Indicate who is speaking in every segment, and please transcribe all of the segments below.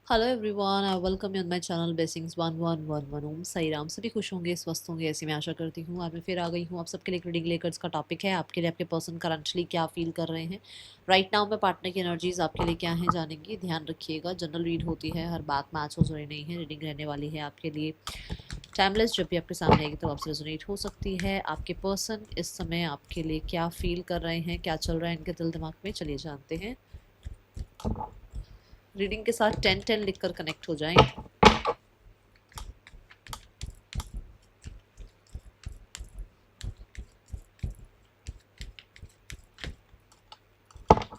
Speaker 1: Hello everyone, I welcome you on my channel blessings 1111। ओम साई राम। सभी खुश होंगे, स्वस्थ होंगे, ऐसी मैं आशा करती हूँ। आज मैं फिर आ गई हूँ आप सबके लिए एक रीडिंग लेकर। इसका टॉपिक है आपके लिए आपके पर्सन करंटली क्या फील कर रहे हैं राइट नाउ में। पार्टनर की एनर्जीज आपके लिए क्या है जानेंगे। ध्यान रखिएगा, जनरल रीड होती है, हर बात मैच हो रही नहीं है। रीडिंग रहने वाली है आपके लिए टाइमलेस। जब भी आपके सामने आएगी तो आपसे रेजोनेट हो सकती है। आपके पर्सन इस समय आपके लिए क्या फील कर रहे हैं, क्या चल रहा है इनके दिल दिमाग में, चलिए जानते हैं। रीडिंग के साथ 10-10 लिखकर कनेक्ट हो जाएं।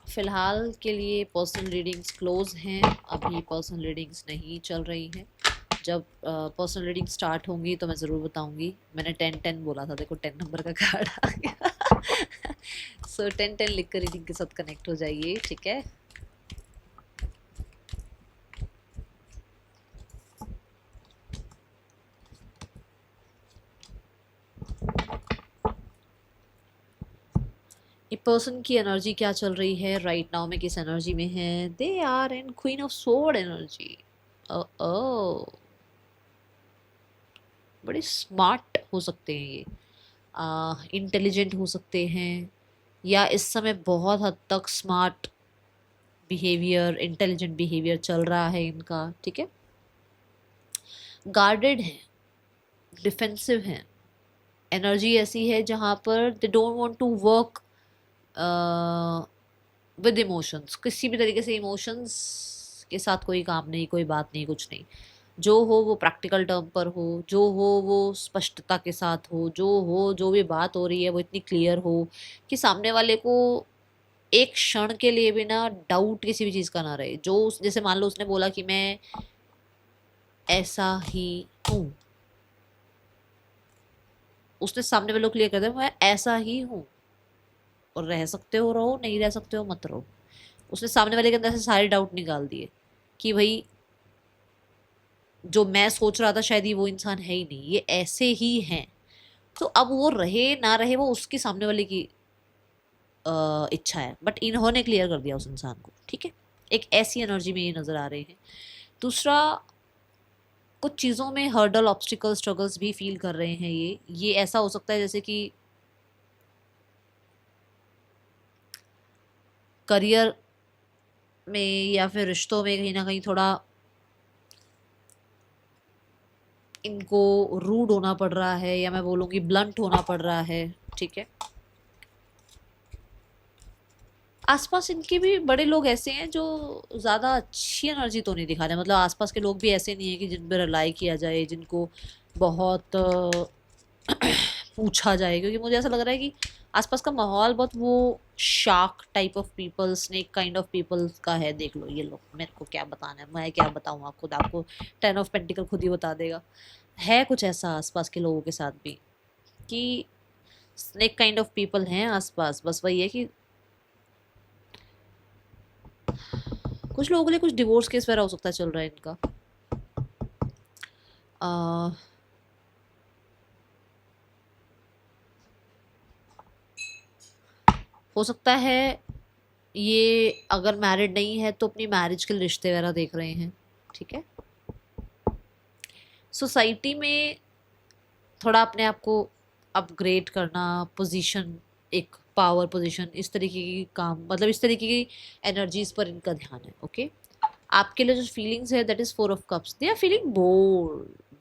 Speaker 1: फ़िलहाल के लिए पर्सनल रीडिंग्स क्लोज हैं, अभी पर्सनल रीडिंग्स नहीं चल रही हैं। जब पर्सनल रीडिंग स्टार्ट होंगी तो मैं ज़रूर बताऊंगी। मैंने 10-10 बोला था, देखो 10 नंबर का कार्ड आ गया। सो 10-10 लिख कर रीडिंग के साथ कनेक्ट हो जाइए, ठीक है। ये पर्सन की एनर्जी क्या चल रही है राइट नाउ में, किस एनर्जी में है। They are in queen of sword energy. Oh, बड़े स्मार्ट हो सकते हैं ये, इंटेलिजेंट हो सकते हैं, या इस समय बहुत हद तक स्मार्ट बिहेवियर, इंटेलिजेंट बिहेवियर चल रहा है इनका, ठीक है। गार्डेड है, डिफेंसिव है। एनर्जी ऐसी है जहाँ पर they don't want to work with emotions. किसी भी तरीके से इमोशंस के साथ कोई काम नहीं, कोई बात नहीं, कुछ नहीं। जो हो वो प्रैक्टिकल टर्म पर हो, जो हो वो स्पष्टता के साथ हो जो भी बात हो रही है वो इतनी क्लियर हो कि सामने वाले को एक क्षण के लिए भी ना डाउट किसी भी चीज़ का ना रहे। जो जैसे मान लो उसने बोला कि मैं ऐसा ही हूँ, उसने सामने वाले को क्लियर कर दिया मैं ऐसा ही हूँ, और रह सकते हो रहो, नहीं रह सकते हो मत रहो। उसने सामने वाले के अंदर से सारे डाउट निकाल दिए कि भाई जो मैं सोच रहा था शायद ये वो इंसान है ही नहीं, ये ऐसे ही है। तो अब वो रहे ना रहे वो उसकी सामने वाले की इच्छा है, बट इन्होंने क्लियर कर दिया उस इंसान को, ठीक है। एक ऐसी एनर्जी में ये नजर आ रहे हैं। दूसरा, कुछ चीज़ों में हर्डल, ऑब्स्टिकल, स्ट्रगल्स भी फील कर रहे हैं ये ऐसा हो सकता है जैसे कि करियर में या फिर रिश्तों में कहीं ना कहीं थोड़ा इनको रूड होना पड़ रहा है, या मैं बोलूँगी ब्लंट होना पड़ रहा है, ठीक है। आसपास इनके भी बड़े लोग ऐसे हैं जो ज़्यादा अच्छी एनर्जी तो नहीं दिखा रहे। मतलब आसपास के लोग भी ऐसे नहीं है कि जिन पर रिलाई किया जाए, जिनको बहुत पूछा जाए, क्योंकि मुझे ऐसा लग रहा है कि आसपास का माहौल बहुत वो shark type of people, snake kind of people का है। देख लो ये लोग, मेरे को क्या बताना है, मैं क्या बताऊँ, आप खुद आपको 10 ऑफ पेंटिकल खुद ही बता देगा। है कुछ ऐसा आसपास के लोगों के साथ भी कि स्नेक काइंड ऑफ पीपल हैं आसपास। बस वही है कि कुछ लोगों के लिए कुछ डिवोर्स केस वगैरह हो सकता है चल रहा है इनका। आ, हो सकता है ये अगर मैरिड नहीं है तो अपनी मैरिज के रिश्ते वगैरह देख रहे हैं, ठीक है। सोसाइटी में थोड़ा अपने आप को अपग्रेड करना, पोजीशन, एक पावर पोजीशन, इस तरीके की काम, मतलब इस तरीके की एनर्जीज पर इनका ध्यान है, ओके। आपके लिए जो फीलिंग्स है that is 4 of cups. They are feeling bore,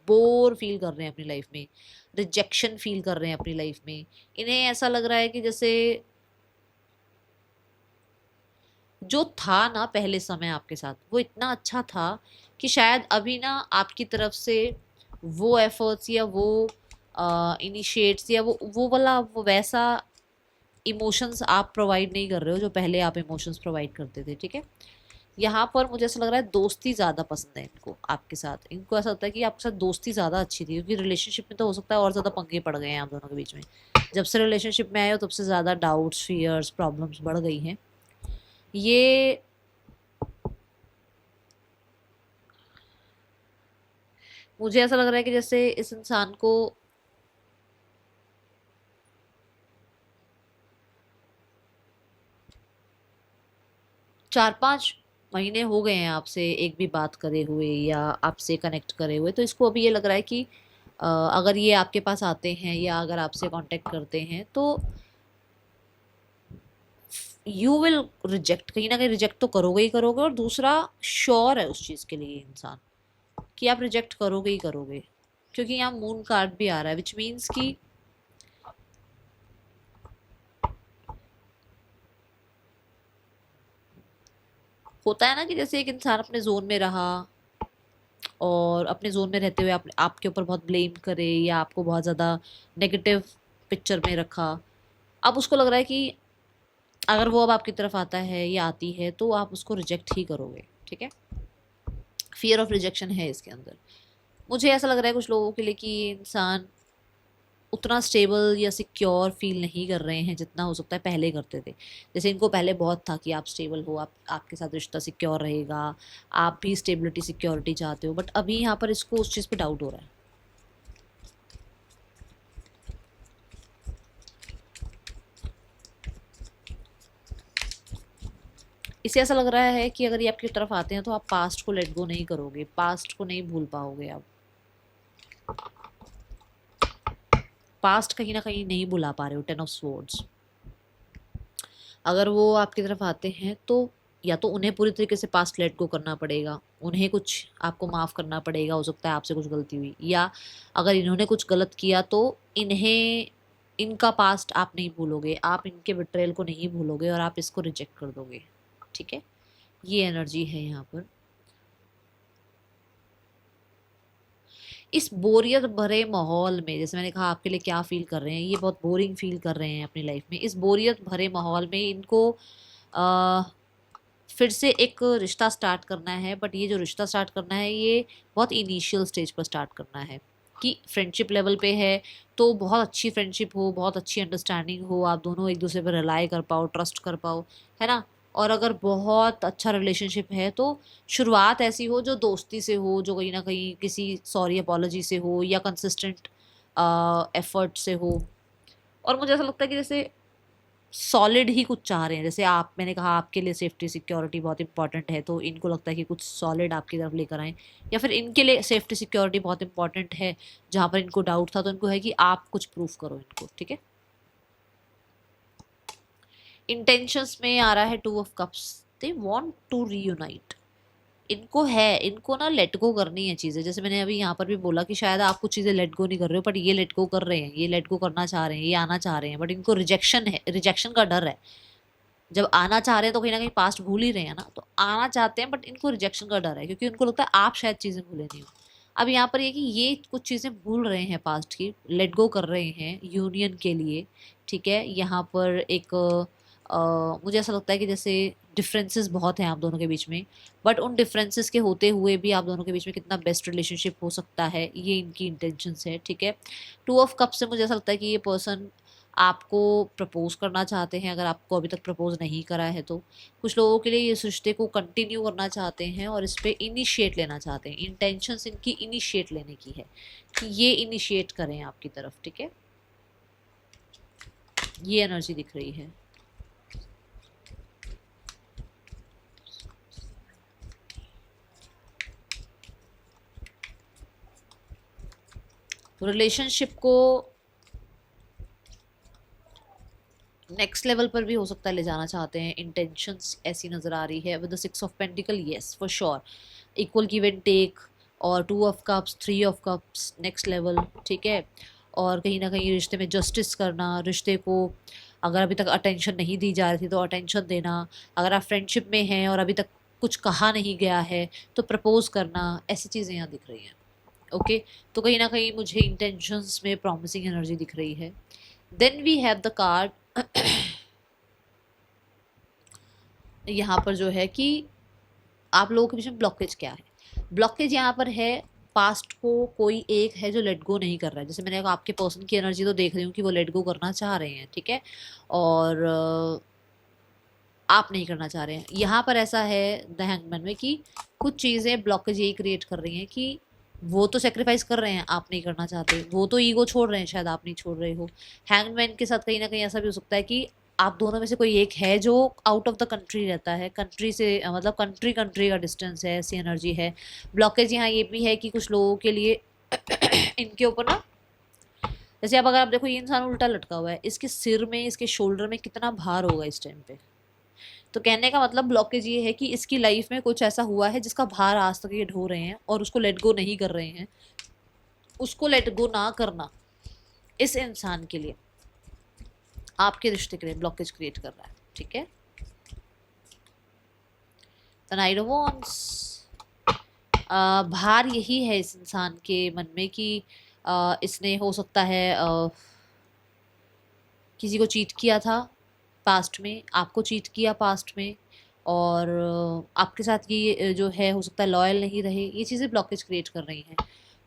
Speaker 1: bore feel कर रहे हैं अपनी लाइफ में, रिजेक्शन फील कर रहे हैं अपनी लाइफ में। इन्हें ऐसा लग रहा है कि जैसे जो था ना पहले समय आपके साथ वो इतना अच्छा था कि शायद अभी ना आपकी तरफ से वो एफर्ट्स या वो इनिशिएट्स या वो वाला वो वैसा इमोशंस आप प्रोवाइड नहीं कर रहे हो जो पहले आप इमोशंस प्रोवाइड करते थे, ठीक है। यहाँ पर मुझे ऐसा लग रहा है दोस्ती ज़्यादा पसंद है इनको आपके साथ। इनको ऐसा होता है कि आपके साथ दोस्ती ज़्यादा अच्छी थी, क्योंकि रिलेशनशिप में तो हो सकता है और ज़्यादा पंगे पड़ गए हैं आप दोनों के बीच में। जब से रिलेशनशिप में आए हो तब से ज़्यादा डाउट्स, फियर्स, प्रॉब्लम्स बढ़ गई हैं। ये मुझे ऐसा लग रहा है कि जैसे इस इंसान को 4-5 महीने हो गए हैं आपसे एक भी बात करे हुए या आपसे कनेक्ट करे हुए, तो इसको अभी ये लग रहा है कि अगर ये आपके पास आते हैं या अगर आपसे कांटेक्ट करते हैं तो यू विल रिजेक्ट, कहीं ना कहीं रिजेक्ट तो करोगे ही करोगे, और दूसरा श्योर है उस चीज़ के लिए इंसान कि आप रिजेक्ट करोगे ही करोगे, क्योंकि यहाँ मून कार्ड भी आ रहा है, विच मीन्स कि होता है ना कि जैसे एक इंसान अपने जोन में रहा और अपने जोन में रहते हुए आपके ऊपर बहुत ब्लेम करे या आपको बहुत ज़्यादा नेगेटिव पिक्चर में रखा, अब उसको लग रहा है कि अगर वो अब आपकी तरफ आता है या आती है तो आप उसको रिजेक्ट ही करोगे। ठीक है, फियर ऑफ रिजेक्शन है इसके अंदर। मुझे ऐसा लग रहा है कुछ लोगों के लिए कि ये इंसान उतना स्टेबल या सिक्योर फील नहीं कर रहे हैं जितना हो सकता है पहले करते थे। जैसे इनको पहले बहुत था कि आप स्टेबल हो, आप आपके साथ रिश्ता सिक्योर रहेगा, आप भी स्टेबिलिटी सिक्योरिटी चाहते हो, बट अभी यहाँ पर इसको उस चीज़ पे डाउट हो रहा है। इसे ऐसा लग रहा है कि अगर ये आपकी तरफ आते हैं तो आप पास्ट को लेट गो नहीं करोगे, पास्ट को नहीं भूल पाओगे आप, पास्ट कहीं ना कहीं नहीं भुला पा रहे हो। 10 ऑफ स्वॉर्ड्स, अगर वो आपकी तरफ आते हैं तो या तो उन्हें पूरी तरीके से पास्ट लेट गो करना पड़ेगा, उन्हें कुछ आपको माफ़ करना पड़ेगा, हो सकता है आपसे कुछ गलती हुई, या अगर इन्होंने कुछ गलत किया तो इन्हें इनका पास्ट आप नहीं भूलोगे, आप इनके बिट्रेल को नहीं भूलोगे और आप इसको रिजेक्ट कर दोगे। ठीक है, ये एनर्जी है यहाँ पर। इस बोरियत भरे माहौल में, जैसे मैंने कहा आपके लिए क्या फील कर रहे हैं, ये बहुत बोरिंग फील कर रहे हैं अपनी लाइफ में, इस बोरियत भरे माहौल में इनको आ, फिर से एक रिश्ता स्टार्ट करना है, बट ये जो रिश्ता स्टार्ट करना है ये बहुत इनिशियल स्टेज पर स्टार्ट करना है, कि फ्रेंडशिप लेवल पे है तो बहुत अच्छी फ्रेंडशिप हो, बहुत अच्छी अंडरस्टैंडिंग हो, आप दोनों एक दूसरे पर रिलाई कर पाओ, ट्रस्ट कर पाओ, है ना। और अगर बहुत अच्छा रिलेशनशिप है तो शुरुआत ऐसी हो जो दोस्ती से हो, जो कहीं ना कहीं किसी सॉरी अपॉलॉजी से हो या कंसिस्टेंट एफर्ट से हो। और मुझे ऐसा लगता है कि जैसे सॉलिड ही कुछ चाह रहे हैं, जैसे आप, मैंने कहा आपके लिए सेफ्टी सिक्योरिटी बहुत इंपॉर्टेंट है, तो इनको लगता है कि कुछ सॉलिड आपकी तरफ लेकर आए, या फिर इनके लिए सेफ्टी सिक्योरिटी बहुत इंपॉर्टेंट है, जहाँ पर इनको डाउट था तो इनको है कि आप कुछ प्रूफ करो इनको। ठीक है, इंटेंशंस में आ रहा है 2 of cups, they want to reunite, इनको है, इनको ना लेट गो करनी है चीज़ें, जैसे मैंने अभी यहाँ पर भी बोला कि शायद आप कुछ चीज़ें लेट गो नहीं कर रहे हो, बट ये लेट गो कर रहे हैं, ये लेट गो करना चाह रहे हैं, ये आना चाह रहे हैं, बट इनको रिजेक्शन है, रिजेक्शन का डर है। जब आना चाह रहे हैं तो कहीं ना कहीं पास्ट भूल ही रहे हैं ना, तो आना चाहते हैं बट इनको रिजेक्शन का डर है, क्योंकि उनको लगता है आप शायद चीज़ें भूले नहीं हो। अब यहाँ पर ये कि ये कुछ चीज़ें भूल रहे हैं पास्ट की, लेट गो कर रहे हैं यूनियन के लिए। ठीक है, यहाँ पर एक मुझे ऐसा लगता है कि जैसे डिफरेंसेस बहुत हैं आप दोनों के बीच में, बट उन डिफरेंसेस के होते हुए भी आप दोनों के बीच में कितना बेस्ट रिलेशनशिप हो सकता है, ये इनकी इंटेंशंस है। ठीक है, 2 ऑफ कप से मुझे ऐसा लगता है कि ये पर्सन आपको प्रपोज करना चाहते हैं, अगर आपको अभी तक प्रपोज नहीं करा है तो। कुछ लोगों के लिए इस रिश्ते को कंटिन्यू करना चाहते हैं और इस पर इनिशिएट लेना चाहते हैं, इंटेंशंस इनकी इनिशिएट लेने की है कि ये इनिशिएट करें आपकी तरफ। ठीक है, ये एनर्जी दिख रही है। रिलेशनशिप को नेक्स्ट लेवल पर भी हो सकता है ले जाना चाहते हैं, इंटेंशंस ऐसी नज़र आ रही है with the 6 of pentacle. Yes for sure, equal give and take, और 2 of cups, 3 of cups, next level. ठीक है, और कहीं ना कहीं रिश्ते में जस्टिस करना, रिश्ते को अगर अभी तक अटेंशन नहीं दी जा रही थी तो अटेंशन देना, अगर आप फ्रेंडशिप में हैं और अभी तक कुछ कहा नहीं गया है तो प्रपोज करना, ऐसी चीज़ें यहाँ दिख रही हैं। ओके, तो कहीं ना कहीं मुझे इंटेंशंस में प्रॉमिसिंग एनर्जी दिख रही है। Then we have the card यहाँ पर जो है कि आप लोगों के बीच में ब्लॉकेज क्या है। ब्लॉकेज यहाँ पर है पास्ट को कोई एक है जो लेट गो नहीं कर रहा है, जैसे मैंने कहा आपके पर्सन की एनर्जी तो देख रही हूँ कि वो लेट गो करना चाह रहे हैं। ठीक है, और आप नहीं करना चाह रहे हैं। यहाँ पर ऐसा है द हैंगमैन में कि कुछ चीज़ें ब्लॉकेज यही क्रिएट कर रही हैं कि वो तो सेक्रीफाइस कर रहे हैं, आप नहीं करना चाहते, वो तो ईगो छोड़ रहे हैं, शायद आप नहीं छोड़ रहे हो। हैंगमैन के साथ कहीं ना कहीं ऐसा भी हो सकता है कि आप दोनों में से कोई एक है जो आउट ऑफ द कंट्री रहता है, कंट्री से मतलब कंट्री कंट्री का डिस्टेंस है, ऐसी एनर्जी है। ब्लॉकेज यहाँ ये भी है कि कुछ लोगों के लिए इनके ऊपर ना, जैसे अब अगर आप देखो ये इंसान उल्टा लटका हुआ है, इसके सिर में, इसके शोल्डर में कितना भार होगा इस टाइम पे। तो कहने का मतलब ब्लॉकेज ये है कि इसकी लाइफ में कुछ ऐसा हुआ है जिसका भार आज तक ये ढो रहे हैं और उसको लेट गो नहीं कर रहे हैं। उसको लेट गो ना करना इस इंसान के लिए, आपके रिश्ते के लिए ब्लॉकेज क्रिएट कर रहा है। ठीक है, द नाइट ऑफ वांड्स, भार यही है इस इंसान के मन में कि इसने हो सकता है किसी को चीट किया था पास्ट में, आपको चीट किया पास्ट में, और आपके साथ ये जो है हो सकता है लॉयल नहीं रहे। ये चीज़ें ब्लॉकेज क्रिएट कर रही हैं।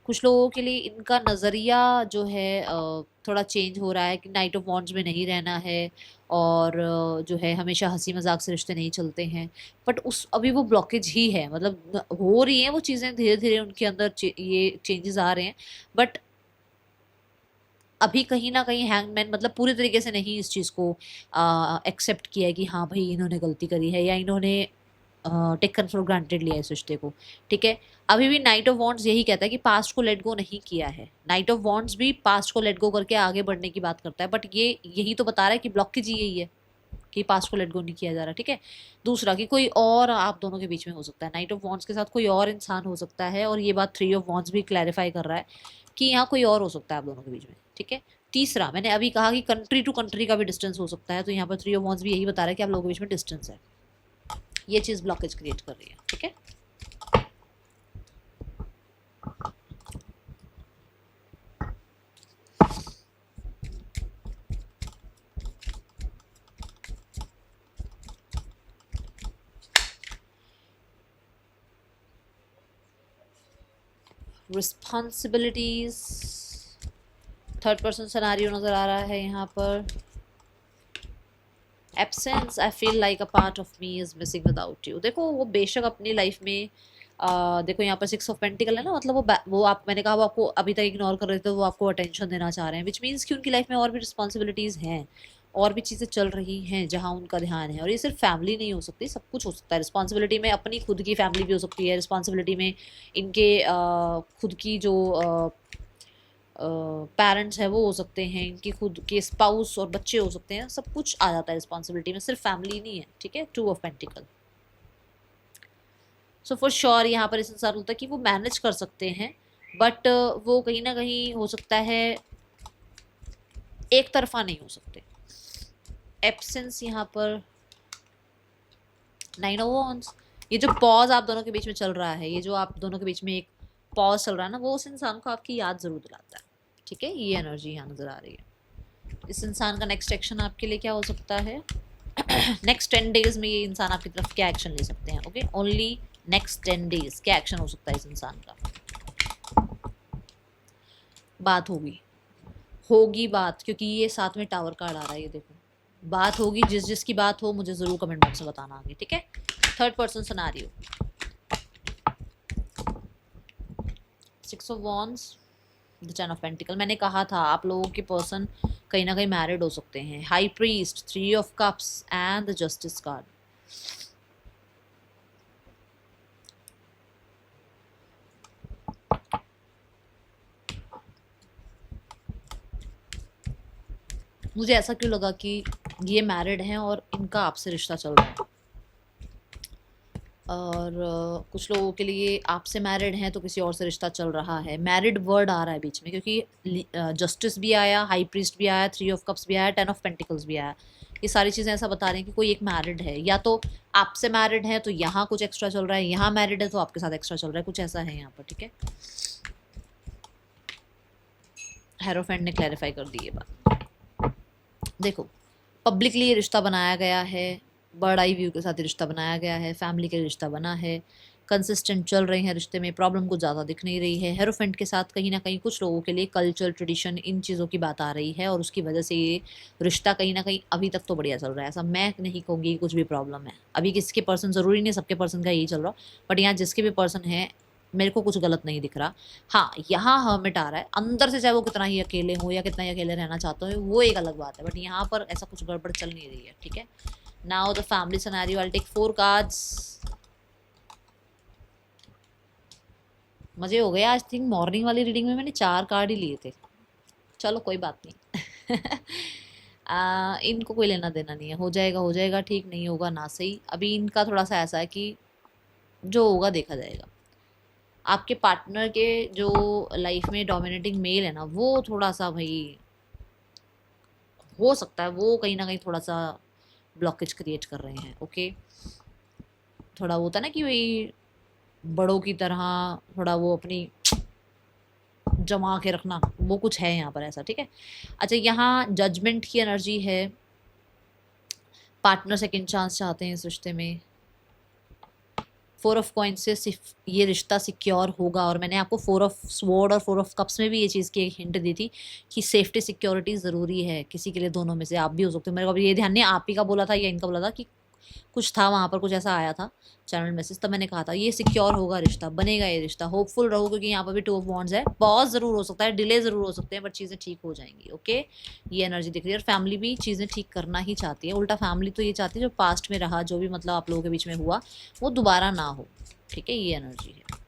Speaker 1: कुछ लोगों के लिए इनका नज़रिया जो है थोड़ा चेंज हो रहा है कि नाइट ऑफ वॉन्ड्स में नहीं रहना है, और जो है हमेशा हंसी मजाक से रिश्ते नहीं चलते हैं। बट उस अभी वो ब्लॉकेज ही है, मतलब हो रही हैं वो चीज़ें धीरे धीरे उनके अंदर ये चेंजेस आ रहे हैं, बट अभी कहीं ना कहीं हैंगमैन मतलब पूरी तरीके से नहीं इस चीज़ को एक्सेप्ट किया है कि हाँ भाई इन्होंने गलती करी है, या इन्होंने टेकन फॉर ग्रांटेड लिया है इस रिश्ते को। ठीक है, अभी भी नाइट ऑफ वॉन्ड्स यही कहता है कि पास्ट को लेट गो नहीं किया है। नाइट ऑफ वॉन्ड्स भी पास्ट को लेट गो करके आगे बढ़ने की बात करता है, बट ये यही तो बता रहा है कि ब्लॉकेज यही है कि पास्ट को लेट गो नहीं किया जा रहा। ठीक है, दूसरा कि कोई और आप दोनों के बीच में हो सकता है, नाइट ऑफ वॉन्ड्स के साथ कोई और इंसान हो सकता है, और ये बात थ्री ऑफ वॉन्ड्स भी क्लैरिफाई कर रहा है कि यहाँ कोई और हो सकता है आप दोनों के बीच में। ठीक है, तीसरा मैंने अभी कहा कि कंट्री टू कंट्री का भी डिस्टेंस हो सकता है, तो यहाँ पर थ्री ऑफ वॉन्ड्स भी यही बता रहा है कि आप लोगों के बीच में डिस्टेंस है। ये चीज़ ब्लॉकेज क्रिएट कर रही है। ठीक है, रिस्पॉन्सिबिलिटीज, थर्ड पर्सन सिनेरियो नजर आ रहा है यहाँ पर। Absence, I feel like a part of me is missing without you. देखो वो बेशक अपनी लाइफ में देखो यहाँ पर सिक्स ऑफ पेंटिकल है ना, मतलब वो आप, मैंने कहा वो आपको अभी तक इग्नोर कर रहे थे, वो आपको अटेंशन देना चाह रहे हैं, विच मीन्स कि उनकी लाइफ में और भी रिस्पॉन्सिबिलिटीज़ हैं, और भी चीज़ें चल रही हैं जहाँ उनका ध्यान है। और ये सिर्फ फैमिली नहीं हो सकती, सब कुछ हो सकता है। रिस्पॉन्सिबिलिटी में अपनी खुद की फैमिली भी हो सकती है, रिस्पॉन्सिबिलिटी में इनके खुद की जो पेरेंट्स है वो हो सकते हैं, इनकी खुद के स्पाउस और बच्चे हो सकते हैं, सब कुछ आ जाता है रिस्पॉन्सिबिलिटी में, सिर्फ फैमिली नहीं है। ठीक है, two of pentacle. So for sure यहाँ पर इस इंसान होता है कि वो मैनेज कर सकते हैं, बट वो कहीं ना कहीं हो सकता है एक तरफा नहीं हो सकते। एब्सेंस यहाँ पर, नाइन ऑफ वॉन्ड्स, ये जो पॉज आप दोनों के बीच में चल रहा है, ये जो आप दोनों के बीच में एक पॉज चल रहा है ना, वो उस इंसान को आपकी याद जरूर दिलाता है। ठीक है, ये एनर्जी यहाँ नजर आ रही है। इस इंसान का नेक्स्ट एक्शन आपके लिए क्या हो सकता है? नेक्स्ट 10 डेज में ये इंसान आपकी तरफ क्या एक्शन ले सकते हैं? ओके, ओनली नेक्स्ट 10 डेज क्या एक्शन हो सकता है इस इंसान का? बात होगी बात, क्योंकि ये साथ में टावर कार्ड आ रहा है, ये देखो बात होगी। जिसकी बात हो मुझे जरूर कमेंट बॉक्स में बताना आगे। ठीक है, third person scenario, six of wands, the ten of pentacle. मैंने कहा था आप लोगों के पर्सन कहीं ना कहीं मैरिड हो सकते हैं। High priest, three of cups and the justice card. मुझे ऐसा क्यों लगा कि ये मैरिड हैं और इनका आपसे रिश्ता चल रहा है, और कुछ लोगों के लिए आपसे मैरिड हैं तो किसी और से रिश्ता चल रहा है। मैरिड वर्ड आ रहा है बीच में, क्योंकि जस्टिस भी आया, हाई प्रीस्ट भी आया, थ्री ऑफ कप्स भी आया, टेन ऑफ पेंटिकल्स भी आया। ये सारी चीज़ें ऐसा बता रही हैं कि कोई एक मैरिड है, या तो आपसे मैरिड है तो यहाँ कुछ एक्स्ट्रा चल रहा है, यहाँ मैरिड है तो आपके साथ एक्स्ट्रा चल रहा है, कुछ ऐसा है यहाँ पर। ठीक है, हेरोफेंट ने क्लैरिफाई कर दी ये बात। देखो पब्लिकली ये रिश्ता बनाया गया है, बर्ड आई व्यू के साथ रिश्ता बनाया गया है, फैमिली के रिश्ता बना है, कंसिस्टेंट चल रहे हैं रिश्ते में, प्रॉब्लम कुछ ज़्यादा दिख नहीं रही है। हेरोफेंट के साथ कहीं ना कहीं कुछ लोगों के लिए कल्चर, ट्रेडिशन, इन चीज़ों की बात आ रही है, और उसकी वजह से ये रिश्ता कहीं ना कहीं अभी तक तो बढ़िया चल रहा है। ऐसा मैं नहीं कहूँगी कुछ भी प्रॉब्लम है। अभी किसके पर्सन ज़रूरी नहीं सबके पर्सन का यही चल रहा, बट यहाँ जिसके भी पर्सन है मेरे को कुछ गलत नहीं दिख रहा। हाँ, यहाँ हर्मिट आ रहा है अंदर से, चाहे वो कितना ही अकेले हो या कितना ही अकेले रहना चाहते हो, वो एक अलग बात है, बट यहाँ पर ऐसा कुछ गड़बड़ चल नहीं रही है, ठीक है। Now the family scenario, I take 4 cards. मजे हो गए आज। थिंक मॉर्निंग वाली रीडिंग में मैंने 4 कार्ड ही लिए थे, चलो कोई बात नहीं। इनको कोई लेना देना नहीं है, हो जाएगा ठीक, नहीं होगा ना सही। अभी इनका थोड़ा सा ऐसा है कि जो होगा देखा जाएगा। आपके पार्टनर के जो लाइफ में डोमिनेटिंग मेल है ना, वो थोड़ा सा भाई हो सकता है वो कहीं ना कहीं थोड़ा सा ब्लॉकेज क्रिएट कर रहे हैं, ओके। थोड़ा वो होता है ना कि भाई बड़ों की तरह थोड़ा वो अपनी जमा के रखना, वो कुछ है यहाँ पर ऐसा, ठीक है। अच्छा, यहाँ जजमेंट की एनर्जी है। पार्टनर सेकंड चांस चाहते हैं इस रिश्ते में। 4 ऑफ कॉइंस से सिर्फ ये रिश्ता सिक्योर होगा। और मैंने आपको 4 ऑफ स्वॉर्ड और 4 ऑफ कप्स में भी ये चीज़ की एक हिंट दी थी कि सेफ्टी सिक्योरिटी ज़रूरी है किसी के लिए। दोनों में से आप भी हो सकते हो, मेरे को अभी ये ध्यान नहीं आप ही का बोला था या इनका बोला था कि कुछ था वहाँ पर, कुछ ऐसा आया था चैनल मैसेज, तब मैंने कहा था ये सिक्योर होगा रिश्ता, बनेगा ये रिश्ता। होपफुल रहो, क्योंकि यहाँ पर भी 2 ऑफ वॉन्ड्स है। पॉज ज़रूर हो सकता है, डिले ज़रूर हो सकते हैं, बट चीज़ें ठीक हो जाएंगी, ओके। ये एनर्जी दिख रही है। और फैमिली भी चीज़ें ठीक करना ही चाहती है। उल्टा फैमिली तो ये चाहती है जो पास्ट में रहा, जो भी मतलब आप लोगों के बीच में हुआ, वो दोबारा ना हो, ठीक है। ये एनर्जी है।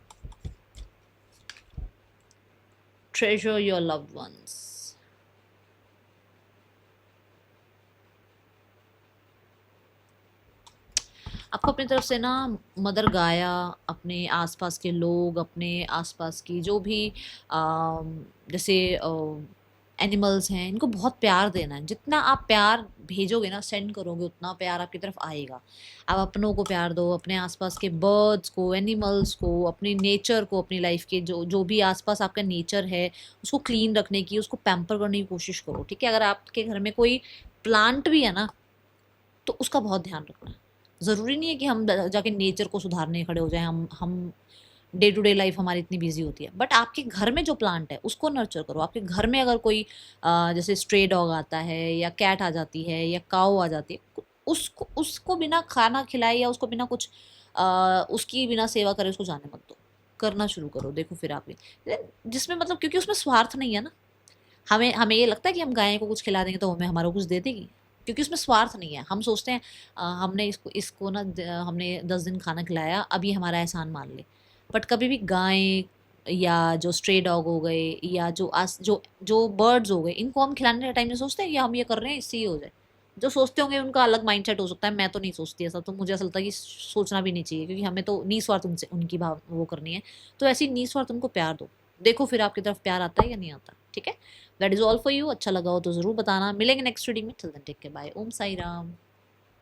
Speaker 1: Treasure your loved ones. आपको अपनी तरफ से ना मदर गाया, अपने आसपास के लोग, अपने आसपास की जो भी जैसे एनिमल्स हैं, इनको बहुत प्यार देना है। जितना आप प्यार भेजोगे ना, सेंड करोगे, उतना प्यार आपकी तरफ आएगा। आप अपनों को प्यार दो, अपने आसपास के बर्ड्स को, एनिमल्स को, अपनी नेचर को, अपनी लाइफ के जो जो भी आसपास आपका नेचर है उसको क्लीन रखने की, उसको पैम्पर करने की कोशिश करो, ठीक है। अगर आपके घर में कोई प्लांट भी है ना, तो उसका बहुत ध्यान रखना। ज़रूरी नहीं है कि हम जाके नेचर को सुधारने खड़े हो जाएं। हम डे टू डे लाइफ हमारी इतनी बिजी होती है, बट आपके घर में जो प्लांट है उसको नर्चर करो। आपके घर में अगर कोई जैसे स्ट्रे डॉग आता है या कैट आ जाती है या काऊ आ जाती है, उसको उसको बिना खाना खिलाए या उसको बिना कुछ उसकी बिना सेवा करे उसको जाने मत दो। करना शुरू करो, देखो फिर आप जिसमें मतलब, क्योंकि उसमें स्वार्थ नहीं है ना। हमें हमें ये लगता है कि हम गाय को कुछ खिला देंगे तो हमें हमारा कुछ दे देगी, क्योंकि उसमें स्वार्थ नहीं है। हम सोचते हैं हमने इसको इसको ना हमने 10 दिन खाना खिलाया, अब ये हमारा एहसान मान ले। बट कभी भी गाय या जो स्ट्रे डॉग हो गए या जो जो बर्ड्स हो गए, इनको हम खिलाने के टाइम में सोचते हैं कि हम ये कर रहे हैं इससे ही हो जाए। जो सोचते होंगे उनका अलग माइंडसेट हो सकता है, मैं तो नहीं सोचती ऐसा। तो मुझे ऐसा लगता है कि सोचना भी नहीं चाहिए, क्योंकि हमें तो निस्वार्थ उनसे उनकी भाव वो करनी है। तो ऐसी निस्वार्थ उनको प्यार दो, देखो फिर आपकी तरफ प्यार आता है या नहीं आता, ठीक है। That is all for you. अच्छा लगा हो तो जरूर बताना। मिलेंगे नेक्स्ट रीडिंग में। Till then take care, bye. Om Sai Ram.